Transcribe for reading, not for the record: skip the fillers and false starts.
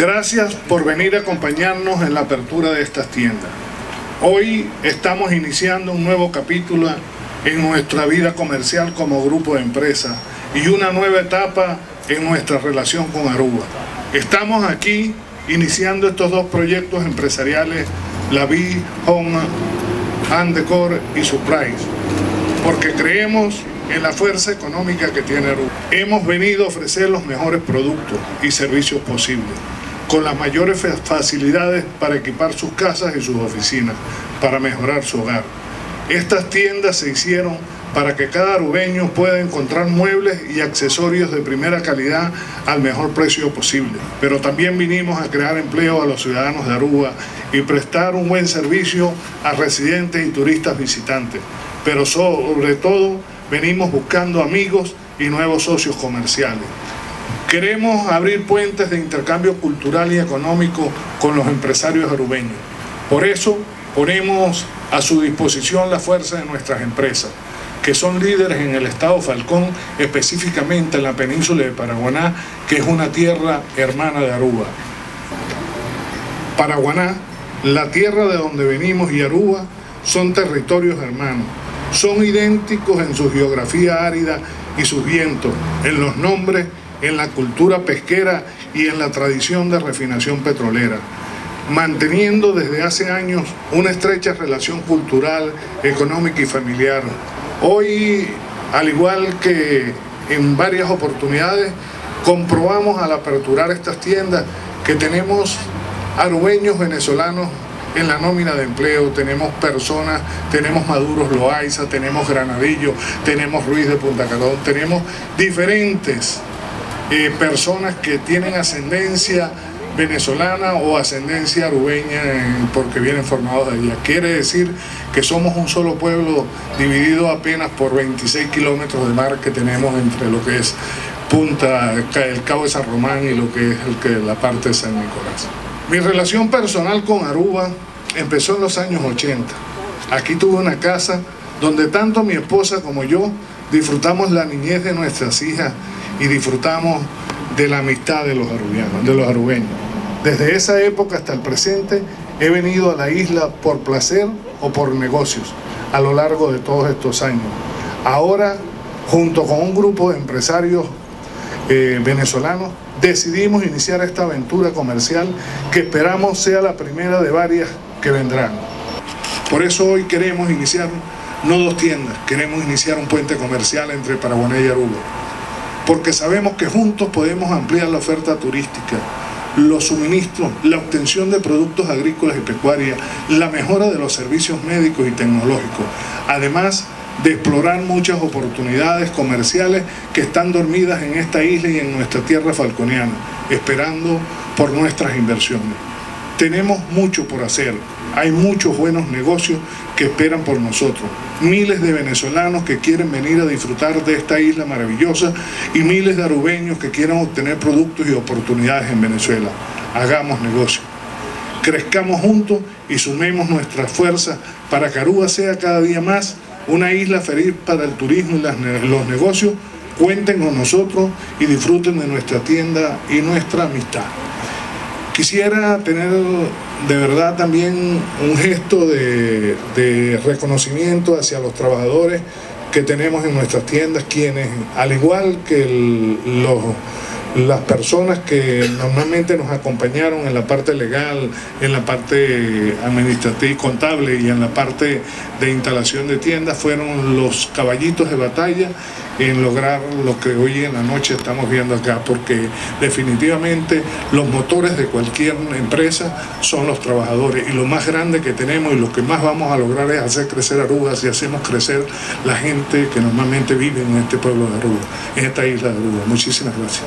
Gracias por venir a acompañarnos en la apertura de estas tiendas. Hoy estamos iniciando un nuevo capítulo en nuestra vida comercial como grupo de empresas y una nueva etapa en nuestra relación con Aruba. Estamos aquí iniciando estos dos proyectos empresariales, La Vie Home and Decor y Surprise, porque creemos en la fuerza económica que tiene Aruba. Hemos venido a ofrecer los mejores productos y servicios posibles, con las mayores facilidades para equipar sus casas y sus oficinas, para mejorar su hogar. Estas tiendas se hicieron para que cada arubeño pueda encontrar muebles y accesorios de primera calidad al mejor precio posible. Pero también vinimos a crear empleo a los ciudadanos de Aruba y prestar un buen servicio a residentes y turistas visitantes. Pero sobre todo, venimos buscando amigos y nuevos socios comerciales. Queremos abrir puentes de intercambio cultural y económico con los empresarios arubeños. Por eso, ponemos a su disposición la fuerza de nuestras empresas, que son líderes en el estado Falcón, específicamente en la península de Paraguaná, que es una tierra hermana de Aruba. Paraguaná, la tierra de donde venimos, y Aruba son territorios hermanos. Son idénticos en su geografía árida y sus vientos, en los nombres, en la cultura pesquera y en la tradición de refinación petrolera, manteniendo desde hace años una estrecha relación cultural, económica y familiar. Hoy, al igual que en varias oportunidades, comprobamos al aperturar estas tiendas que tenemos arubeños venezolanos en la nómina de empleo, tenemos personas, tenemos Maduros Loaiza, tenemos Granadillo, tenemos Ruiz de Punta Calón, tenemos diferentes personas que tienen ascendencia venezolana o ascendencia arubeña porque vienen formados de allá. Quiere decir que somos un solo pueblo dividido apenas por 26 kilómetros de mar que tenemos entre lo que es el Cabo de San Román y lo que es la parte de San Nicolás. Mi relación personal con Aruba empezó en los años 80. Aquí tuve una casa donde tanto mi esposa como yo disfrutamos la niñez de nuestras hijas y disfrutamos de la amistad de los arubeños. Desde esa época hasta el presente he venido a la isla por placer o por negocios a lo largo de todos estos años. Ahora, junto con un grupo de empresarios venezolanos, decidimos iniciar esta aventura comercial que esperamos sea la primera de varias que vendrán. Por eso hoy queremos iniciar no dos tiendas, queremos iniciar un puente comercial entre Paraguaná y Aruba, porque sabemos que juntos podemos ampliar la oferta turística, los suministros, la obtención de productos agrícolas y pecuarios, la mejora de los servicios médicos y tecnológicos, además de explorar muchas oportunidades comerciales que están dormidas en esta isla y en nuestra tierra falconiana, esperando por nuestras inversiones. Tenemos mucho por hacer, hay muchos buenos negocios que esperan por nosotros, miles de venezolanos que quieren venir a disfrutar de esta isla maravillosa y miles de arubeños que quieren obtener productos y oportunidades en Venezuela. Hagamos negocio, crezcamos juntos y sumemos nuestras fuerzas para que Aruba sea cada día más una isla feliz para el turismo y los negocios. Cuenten con nosotros y disfruten de nuestra tienda y nuestra amistad. Quisiera tener de verdad también un gesto de reconocimiento hacia los trabajadores que tenemos en nuestras tiendas, quienes, al igual que las personas que normalmente nos acompañaron en la parte legal, en la parte administrativa y contable y en la parte de instalación de tiendas, fueron los caballitos de batalla en lograr lo que hoy en la noche estamos viendo acá, porque definitivamente los motores de cualquier empresa son los trabajadores, y lo más grande que tenemos y lo que más vamos a lograr es hacer crecer Aruba, si hacemos crecer la gente que normalmente vive en este pueblo de Aruba, en esta isla de Aruba. Muchísimas gracias.